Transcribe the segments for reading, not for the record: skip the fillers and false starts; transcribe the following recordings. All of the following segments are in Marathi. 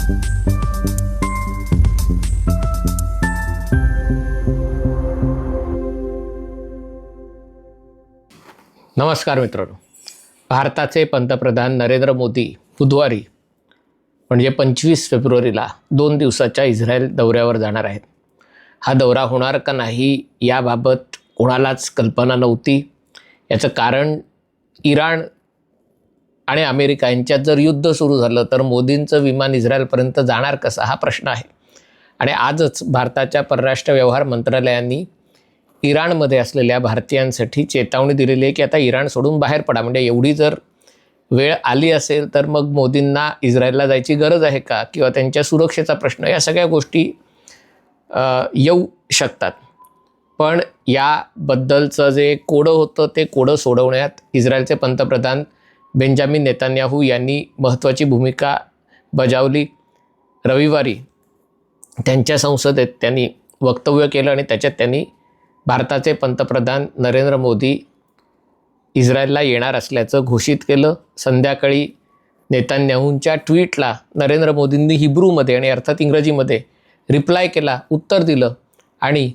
नमस्कार मित्रांनो. भारताचे पंतप्रधान नरेंद्र मोदी बुधवारी म्हणजे 25 फेब्रुवारीला 2 दिवसाच्या इस्रायल दौऱ्यावर जाणार आहेत. हा दौरा होणार का नाही याबाबत कोणालाच कल्पना नव्हती. याचं कारण इराण आणि अमेरिका यांच्यात जर युद्ध सुरू झालं तर मोदींचं विमान इस्रायलपर्यंत जाणार कसं हा प्रश्न आहे. आणि आजच भारताच्या परराष्ट्र व्यवहार मंत्रालयाने इराणमध्ये असलेल्या भारतीयांसाठी चेतावणी दिलेली आहे की आता इराण सोडून बाहेर पडा. म्हणजे एवढी जर वेळ आली असेल तर मग मोदींना इस्रायलला जायची गरज आहे का, किंवा त्यांच्या सुरक्षेचा प्रश्न, या सगळ्या गोष्टी येऊ शकतात. पण याबद्दलचं जे कोडं होतं ते कोडं सोडवण्यात इस्रायलचे पंतप्रधान बेंजामिन नेतान्याहू यांनी महत्त्वाची भूमिका बजावली. रविवारी त्यांच्या संसदेत त्यांनी वक्तव्य केलं आणि त्याच्यात त्यांनी भारताचे पंतप्रधान नरेंद्र मोदी इस्रायलला येणार असल्याचं घोषित केलं. संध्याकाळी नेतान्याहूंच्या ट्विटला नरेंद्र मोदींनी हिब्रूमध्ये आणि अर्थात इंग्रजीमध्ये रिप्लाय केला, उत्तर दिलं आणि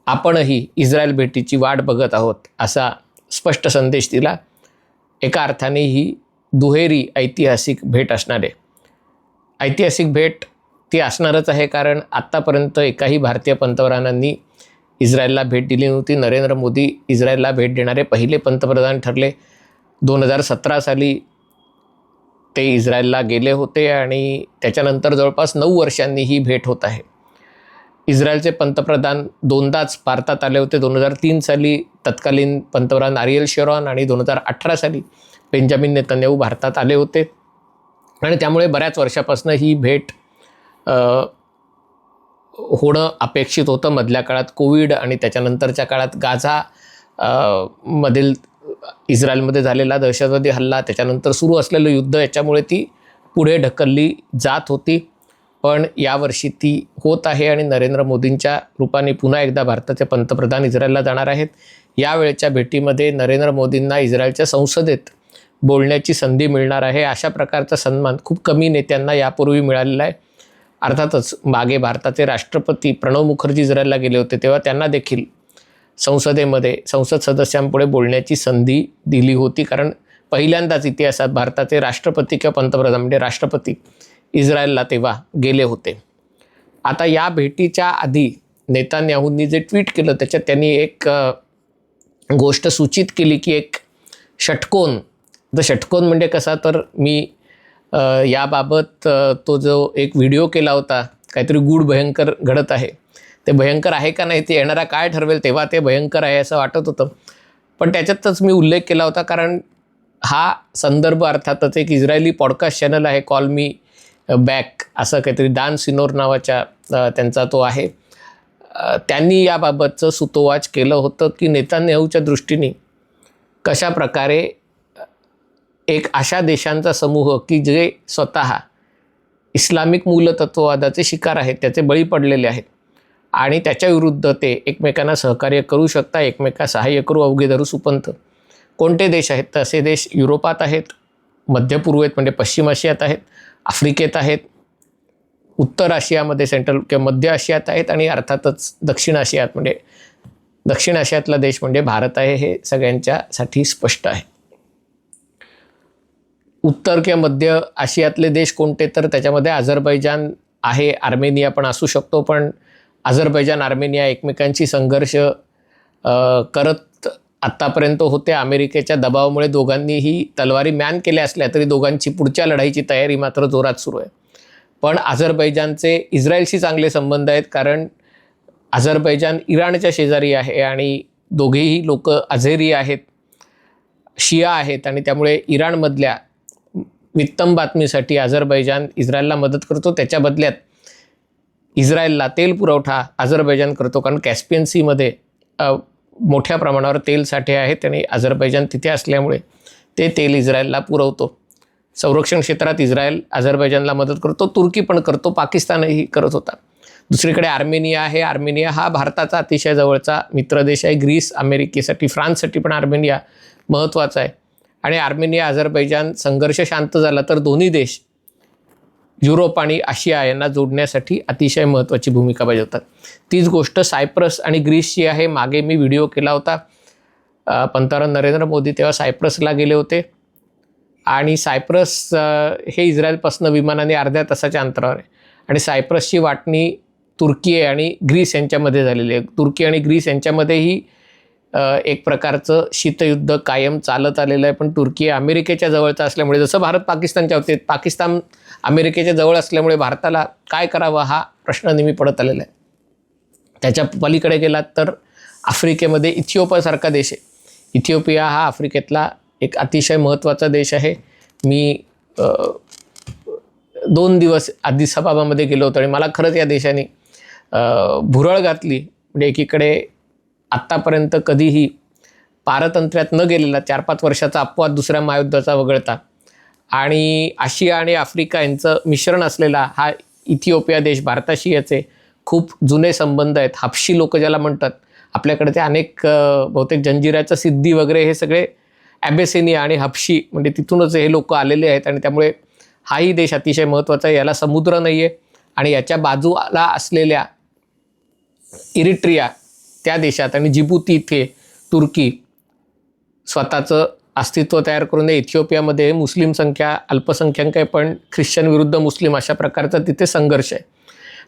आपणही इस्रायल भेटीची वाट बघत आहोत असा स्पष्ट संदेश दिला. एका अर्थाने ही दुहेरी ऐतिहासिक भेट असणार आहे. ऐतिहासिक भेट ती असणारच आहे कारण आत्तापर्यंत एकाही भारतीय पंतप्रधानांनी इस्रायलला भेट दिली नव्हती. नरेंद्र मोदी इस्रायलला भेट देणारे पहिले पंतप्रधान ठरले. 2017 साली ते इस्रायलला गेले होते आणि त्याच्यानंतर जवळपास 9 वर्षांनी ही भेट होत आहे. इस्रायलचे पंतप्रधान दोनदाच भारतात आले होते. 2003 साली तत्कालीन पंतप्रधान आरियल शेरॉन आणि 2018 साली बेंजामिन नेतान्याहू भारतात आले होते. आणि त्यामुळे बऱ्याच वर्षापासून ही भेट होणं अपेक्षित होतं. मधल्या काळात कोविड आणि त्याच्यानंतरच्या काळात गाझा मधील इस्रायलमध्ये झालेला दहशतवादी हल्ला, त्याच्यानंतर सुरू असलेलं युद्ध, याच्यामुळे ती पुढे ढकलली जात होती. पण यावर्षी ती होत आहे आणि नरेंद्र मोदींच्या रूपाने पुन्हा एकदा भारताचे पंतप्रधान इस्रायलला जाणार आहेत. यावेळच्या भेटीमध्ये नरेंद्र मोदींना इस्रायलच्या संसदेत बोलण्याची संधी मिळणार आहे. अशा प्रकारचा सन्मान खूप कमी नेत्यांना यापूर्वी मिळालेला आहे. अर्थातच मागे भारताचे राष्ट्रपती प्रणव मुखर्जी इस्रायलला गेले होते तेव्हा त्यांना देखील संसदेमध्ये संसद सदस्यांपुढे बोलण्याची संधी दिली होती, कारण पहिल्यांदाच इतिहासात भारताचे राष्ट्रपती किंवा पंतप्रधान म्हणजे राष्ट्रपती इस्रायलला तेव्हा गेले होते. आता या भेटीच्या आधी नेतान्याहूंनी जे ट्विट केलं त्याच्यात त्यांनी एक गोष्ट सूचित केली की एक षटकोन. तर षटकोन म्हणजे कसा, तर मी याबाबत तो जो एक व्हिडिओ केला होता, काहीतरी गूढ भयंकर घडत आहे, ते भयंकर आहे का नाही ते येणारा काळ ठरवेल, तेव्हा ते भयंकर आहे असं वाटत होतं. पण त्याच्यातच मी उल्लेख केला होता कारण हा संदर्भ अर्थातच एक इस्रायली पॉडकास्ट चॅनल आहे, कॉल मी बॅक असं काहीतरी, दान सिनोर नावाच्या त्यांचा तो आहे. त्यांनी याबाबतचं सुतोवाच केलं होतं की नेतान्याहूच्या दृष्टीने कशा प्रकारे एक अशा देशांचा समूह की जे स्वतः इस्लामिक मूलतत्ववादाचे शिकार आहेत, त्याचे बळी पडलेले आहेत आणि त्याच्याविरुद्ध ते एकमेकांना सहकार्य करू शकता, एकमेका सहाय्य करू अवघे धरू सुपंथ. कोणते देश आहेत तर असे देश युरोपात आहेत, मध्य पूर्वेत म्हणजे पश्चिम आशियात आहेत, आफ्रिकेत आहेत, उत्तर आशियामध्ये सेंट्रल किंवा मध्य आशियात आहेत आणि अर्थातच दक्षिण आशियात म्हणजे दक्षिण आशियातला देश म्हणजे भारत आहे. हे सगळ्यांच्यासाठी स्पष्ट आहे. उत्तर किंवा मध्य आशियातले देश कोणते तर त्याच्यामध्ये अझरबैजान आहे, आर्मेनिया पण असू शकतो. पण अझरबैजान आर्मेनिया एकमेकांशी संघर्ष करत आत्तापर्यंत होते. अमेरिकेच्या दबावामुळे दोघांनीही तलवारी म्यान केल्या असल्या तरी दोघांची पुढच्या लढाईची तयारी मात्र जोरात सुरू आहे. पण अझरबैजानचे इस्रायलशी चांगले संबंध आहेत कारण अझरबैजान इराणच्या शेजारी आहे आणि दोघेही लोक अझेरी आहेत, शिया आहेत आणि त्यामुळे इराणमधल्या वित्तम बातमीसाठी अझरबैजान इस्रायलला मदत करतो. त्याच्या बदल्यात इस्रायलला तेल पुरवठा अझरबैजान करतो कारण कॅस्पियन सीमध्ये मोठ्या प्रमाणावर तेल साठे आहेत आणि अझरबैजान तिथे असल्यामुळे ते तेल इस्रायलला पुरवतो. संरक्षण क्षेत्रात इस्रायल अझरबैजानला मदत करतो, तुर्की पण करतो, पाकिस्तानही करत होता. दुसरीकडे आर्मेनिया आहे. आर्मेनिया हा भारताचा अतिशय जवळचा मित्रदेश आहे. ग्रीस, अमेरिकेसाठी, फ्रान्ससाठी पण आर्मेनिया महत्त्वाचा आहे. आणि आर्मेनिया अझरबैजान संघर्ष शांत झाला तर दोन्ही देश युरोप आणि आशिया यांना जोडण्यासाठी अतिशय महत्त्वाची भूमिका बजावतात. तीच गोष्ट सायप्रस आणि ग्रीसची आहे. मागे मी व्हिडिओ केला होता. पंतप्रधान नरेंद्र मोदी तेव्हा सायप्रसला गेले होते आणि सायप्रस हे इस्रायलपासून विमानाने अर्ध्या तासाच्या अंतरावर आहे आणि सायप्रसची वाटणी तुर्की आणि ग्रीस यांच्यामध्ये झालेली आहे. तुर्की आणि ग्रीस यांच्यामध्येही एक प्रकारचं शीतयुद्ध कायम चालत आलेलं आहे. पण तुर्की अमेरिकेच्या जवळचा असल्यामुळे, जसं भारत पाकिस्तानच्या बाबतीत पाकिस्तान अमेरिकेच्या जवळ असल्यामुळे भारताला काय करावं हा प्रश्न नेहमी पडत आलेला आहे. त्याच्या पलीकडे गेलात तर आफ्रिकेमध्ये इथिओपियासारखा देश आहे. इथिओपिया हा आफ्रिकेतला एक अतिशय महत्त्वाचा देश आहे. मी 2 दिवस अदिस अबाबामध्ये गेलो होतो आणि मला खरंच या देशाने भुरळ घातली. म्हणजे एकीकडे आत्तापर्यंत कधीही पारतंत्र्यात न गेलेला 4-5 वर्षाचा अपवाद दुसऱ्या महायुद्धाचा वगळता आणि आशिया आणि आफ्रिका यांचं मिश्रण असलेला हा इथिओपिया देश, भारताशी याचे खूप जुने संबंध आहेत. हापशी लोक ज्याला म्हणतात, आपल्याकडे ते अनेक बहुतेक जंजिराचं सिद्धी वगैरे हे सगळे ॲबेसिनिया आणि हापशी म्हणजे तिथूनच हे लोक आलेले आहेत आणि त्यामुळे हाही देश अतिशय महत्त्वाचा आहे. याला समुद्र नाही आहे आणि याच्या बाजूला असलेल्या इरिट्रिया त्या देशात आणि जिबुती इथे तुर्की स्वतःचं अस्तित्व तयार करून इथिओपियामध्ये मुस्लिम संख्या अल्पसंख्याक आहे, पण ख्रिश्चन विरुद्ध मुस्लिम अशा प्रकारचा तिथे संघर्ष आहे.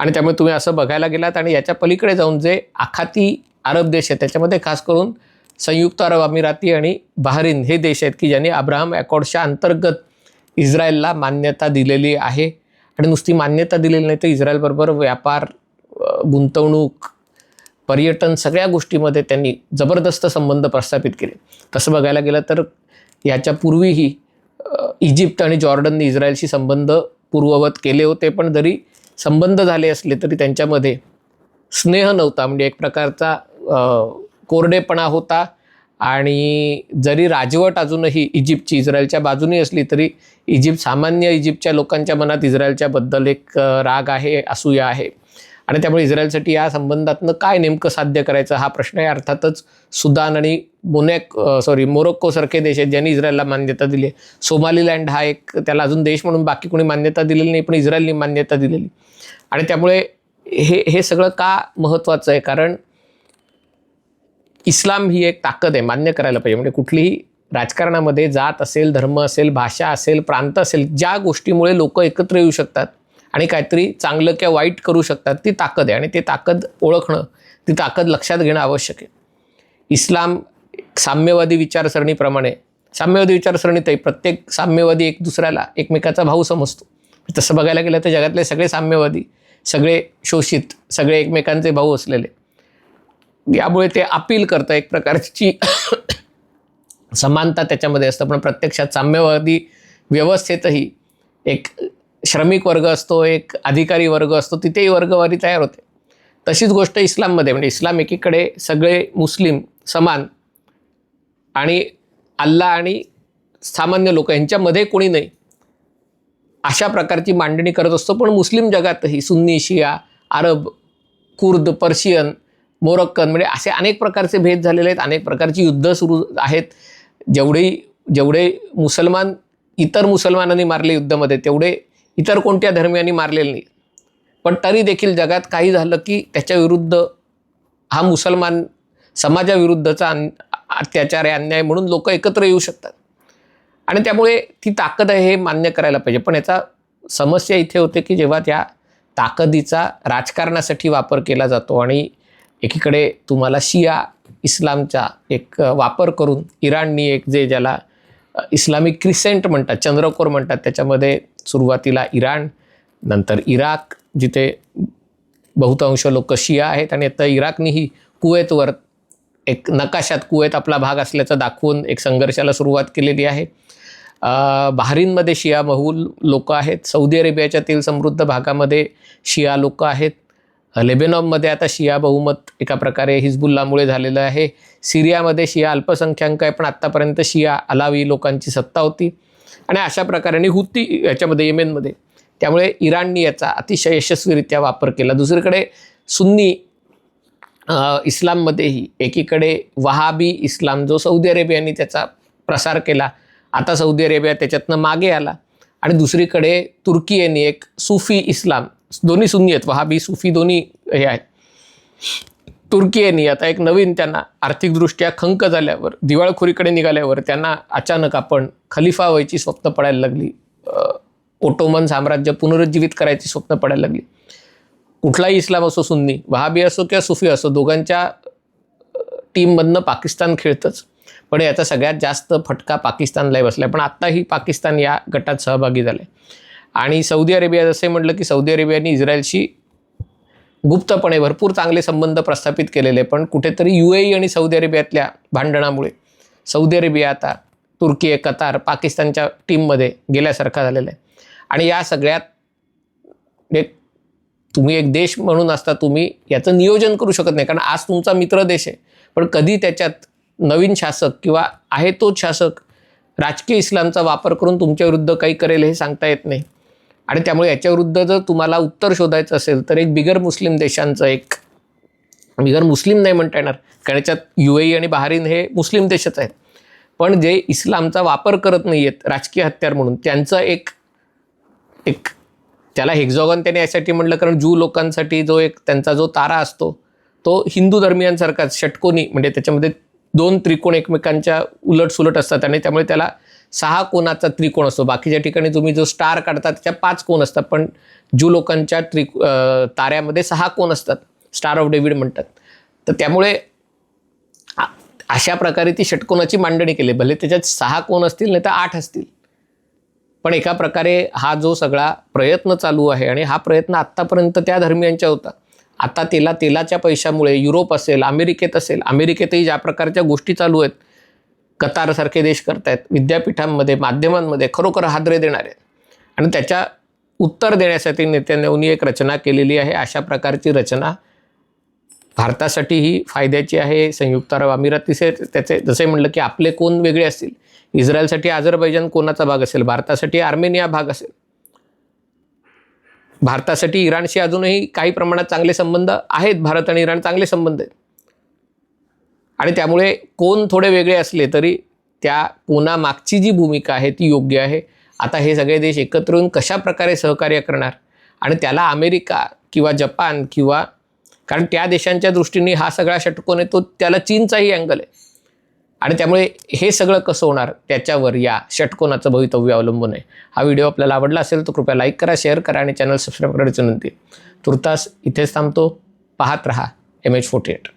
आणि त्यामुळे तुम्ही असं बघायला गेलात आणि याच्या पलीकडे जाऊन जे आखाती अरब देश आहेत त्याच्यामध्ये खास करून संयुक्त अरब अमिराती आणि बहरीन हे देश आहेत की ज्यांनी अब्राहम अकॉर्ड्सच्या अंतर्गत इस्रायलला मान्यता दिलेली आहे. आणि नुसती मान्यता दिलेली नाही तर इस्रायलबरोबर व्यापार, गुंतवणूक, पर्यटन सगळ्या गोष्टीमध्ये त्यांनी जबरदस्त संबंध प्रस्थापित केले. तसं बघायला गेलं तर याच्यापूर्वीही इजिप्त आणि जॉर्डनने इस्रायलशी संबंध पूर्ववत केले होते. पण जरी संबंध झाले असले तरी त्यांच्यामध्ये स्नेह नव्हता. म्हणजे एक प्रकारचा कोरडेपणा होता आणि जरी राजवट अजूनही इजिप्तची इस्रायलच्या बाजूने असली तरी सामान्य इजिप्तच्या लोकांच्या मनात इस्रायलच्याबद्दल एक राग आहे, असूया आहे. आणि त्यामुळे इस्रायलसाठी या संबंधातनं काय नेमकं साध्य करायचं हा प्रश्न आहे. अर्थातच सुदान आणि मोरोक्कोसारखे देश आहेत ज्यांनी इस्रायलला मान्यता दिली आहे. सोमालीलँड हा एक त्याला अजून देश म्हणून बाकी कोणी मान्यता दिलेली नाही, पण इस्रायलने मान्यता दिलेली. आणि त्यामुळे हे सगळं का महत्त्वाचं आहे, कारण इस्लाम ही एक ताकद आहे, मान्य करायला पाहिजे. म्हणजे कुठलीही राजकारणामध्ये जात असेल, धर्म असेल, भाषा असेल, प्रांत असेल, ज्या गोष्टीमुळे लोक एकत्र येऊ शकतात आणि काहीतरी चांगलं किंवा वाईट करू शकतात ती ताकद आहे. आणि ते ताकद ओळखणं, ती ताकद लक्षात घेणं आवश्यक आहे. इस्लाम साम्यवादी विचारसरणीप्रमाणे, साम्यवादी विचारसरणीतही प्रत्येक साम्यवादी एक दुसऱ्याला एकमेकाचा भाऊ समजतो. तसं बघायला गेलं तर जगातले सगळे साम्यवादी, सगळे शोषित, सगळे एकमेकांचे भाऊ असलेले. यामुळे ते अपील करतं, एक प्रकारची समानता त्याच्यामध्ये असतं. पण प्रत्यक्षात साम्यवादी व्यवस्थेतही एक श्रमिक वर्ग असतो, एक अधिकारी वर्ग असतो, तिथेही वर्गवारी तयार होते. तशीच गोष्ट इस्लाममध्ये, म्हणजे इस्लाम एकीकडे सगळे मुस्लिम समान आणि अल्लाह आणि सामान्य लोक यांच्यामध्ये कोणी नाही अशा प्रकारची मांडणी करत असतो. पण मुस्लिम जगातही सुन्नी, शिया, अरब, कुर्द, पर्शियन, मोरक्कन म्हणजे असे अनेक प्रकारचे भेद झालेले आहेत. अनेक प्रकारची युद्ध सुरू आहेत. जेवढे मुसलमान इतर मुसलमानांनी मारले युद्धामध्ये तेवढे इतर कोणत्या धर्मियांनी मारलेले नाही. पण तरी देखील जगात काही झालं की त्याच्या विरुद्ध हा मुसलमान समाजाविरुद्धचा अत्याचार आहे, अन्याय म्हणून लोक एकत्र येऊ शकतात. आणि त्यामुळे ती ताकद आहे हे मान्य करायला पाहिजे. पण याचा समस्या इथे होते की जेव्हा त्या ताकदीचा राजकारणासाठी वापर केला जातो आणि एकीकडे तुम्हाला शिया इस्लामचा एक वापर करून इराणनी एक ज्याला इस्लामिक क्रिसेंट म्हणतात, चंद्रकोर म्हणतात, त्याच्यामध्ये सुरुवातीला इराण, नंतर इराक जिथे बहुतांश लोक शिया आहेत आणि आता इराकनीही कुवेतवर एक नकाशात कुवेत आपला भाग असल्याचं दाखवून एक संघर्षाला सुरुवात केलेली आहे. बहरीनमध्ये शिया बहुल लोक आहेत. सौदी अरेबियाच्या तेल समृद्ध भागामध्ये शिया लोक आहेत. लेबेनॉनमध्ये आता शिया बहुमत एका प्रकारे हिजबुल्लामुळे झालेलं आहे. सिरियामध्ये शिया अल्पसंख्याक आहे, पण आत्तापर्यंत शिया अलावी लोकांची सत्ता होती. आणि अशा प्रकारे हुती याच्यामध्ये येमेनमध्ये. त्यामुळे इराणनी याचा अतिशय यशस्वीरित्या वापर केला. दुसरीकडे सुन्नी इस्लाममध्येही एकीकडे वहाबी इस्लाम जो सौदी अरेबियाने त्याचा प्रसार केला, आता सौदी अरेबिया त्याच्यातनं मागे आला आणि दुसरीकडे तुर्की एक सुफी इस्लाम, दोन्ही सुन्नी आहेत, वहाबी सुफी दोन्ही हे आहेत. तुर्की आता एक नवीन त्यांना आर्थिकदृष्ट्या खंक झाल्यावर, दिवाळखोरीकडे निघाल्यावर त्यांना अचानक आपण खलिफा व्हायची स्वप्न पडायला लागली, ओटोमन साम्राज्य पुनरुज्जीवित करायची स्वप्न पडायला लागली. कुठलाही इस्लाम असो, सुन्नी, वहाबी असो किंवा सुफी असो, दोघांच्या टीममधनं पाकिस्तान खेळतंच. पण याचा सगळ्यात जास्त फटका पाकिस्तानलाही बसला. पण आत्ताही पाकिस्तान या गटात सहभागी झाले. आणि सौदी अरेबिया, जसे म्हटलं की सौदी अरेबियाने इस्रायलशी गुप्तपणे भरपूर चांगले संबंध प्रस्थापित केलेले, पण कुठेतरी UAE आणि सौदी अरेबियातल्या भांडणामुळे सौदी अरेबिया आता तुर्की, कतार, पाकिस्तानच्या टीममध्ये गेल्यासारखा झालेला आहे. आणि या सगळ्यात तुम्ही एक देश म्हणून असता, तुम्ही याचं नियोजन करू शकत नाही, कारण आज तुमचा मित्र देश आहे, पण कधी त्याच्यात नवीन शासक किंवा आहे तोच शासक राजकीय इस्लामचा वापर करून तुमच्या विरुद्ध काही करेल हे सांगता येत नाही. आणि त्यामुळे याच्याविरुद्ध जर तुम्हाला उत्तर शोधायचं असेल तर एक बिगर मुस्लिम देशांचं, एक बिगर मुस्लिम नाही म्हणता येणार, कारण याच्यात UAE आणि बहारीन हे मुस्लिम देशच आहेत, पण जे इस्लामचा वापर करत नाही आहेत राजकीय हत्यार म्हणून, त्यांचं एक त्याला हेक्झॉगन त्याने यासाठी म्हटलं कारण ज्यू लोकांसाठी जो एक त्यांचा जो तारा असतो तो हिंदू धर्मियांसारखाच षटकोनी, म्हणजे त्याच्यामध्ये 2 त्रिकोण एकमेकांच्या उलटसुलट असतात आणि त्यामुळे त्याला 6 कोणाचा त्रिकोण असतो. बाकीच्या ठिकाणी तुम्ही जो स्टार काढता त्याच्या 5 कोण असतात, पण ज्यू लोकांच्या ताऱ्यामध्ये 6 कोण असतात, स्टार ऑफ डेव्हिड म्हणतात. तर त्यामुळे अशा प्रकारे ती षटकोनाची मांडणी केली. भले त्याच्यात 6 कोण असतील नाही तर 8 असतील, पण एका प्रकारे हा जो सगळा प्रयत्न चालू आहे, आणि हा प्रयत्न आत्तापर्यंत त्या धर्मियांच्या होता, आता तेलाच्या पैशामुळे युरोप असेल, अमेरिकेत असेल, अमेरिकेतही ज्या प्रकारच्या गोष्टी चालू आहेत, कतारसारखे देश करतायत, विद्यापीठांमध्ये, माध्यमांमध्ये खरोखर हादरे देणार आहेत. आणि त्याच्या उत्तर देण्यासाठी नेत्यांनी एक रचना केलेली आहे. अशा प्रकारची रचना भारतासाठीही फायद्याची आहे. संयुक्त अरब अमिरातीचे त्याचे जसे म्हटलं की आपले कोण वेगळे असतील, इस्रायलसाठी अझरबैजान कोणाचा भाग असेल, भारतासाठी आर्मेनिया भाग असेल, भारतासाठी इराणशी अजूनही काही प्रमाणात चांगले संबंध आहेत, भारत आणि इराण चांगले संबंध आहेत. आणि त्यामुळे कोण थोडे वेगळे असले तरी त्या कोणामागची जी भूमिका आहे ती योग्य आहे. आता हे सगळे देश एकत्र येऊन कशा प्रकारे सहकार्य करणार, आणि त्याला अमेरिका किंवा जपान किंवा, कारण त्या देशांच्या दृष्टीने हा सगळा षटकोन आहे तो त्याला चीनचाही अँगल आहे, आणि त्यामुळे हे सगळं कसं होणार त्याच्यावर या षटकोनाचं भवितव्य अवलंबून आहे. हा व्हिडिओ आपल्याला आवडला असेल तर कृपया लाईक करा, शेअर करा आणि चॅनल सबस्क्राईब करायची विनंती. तुर्तास इथेच थांबतो. पाहत रहा MH48.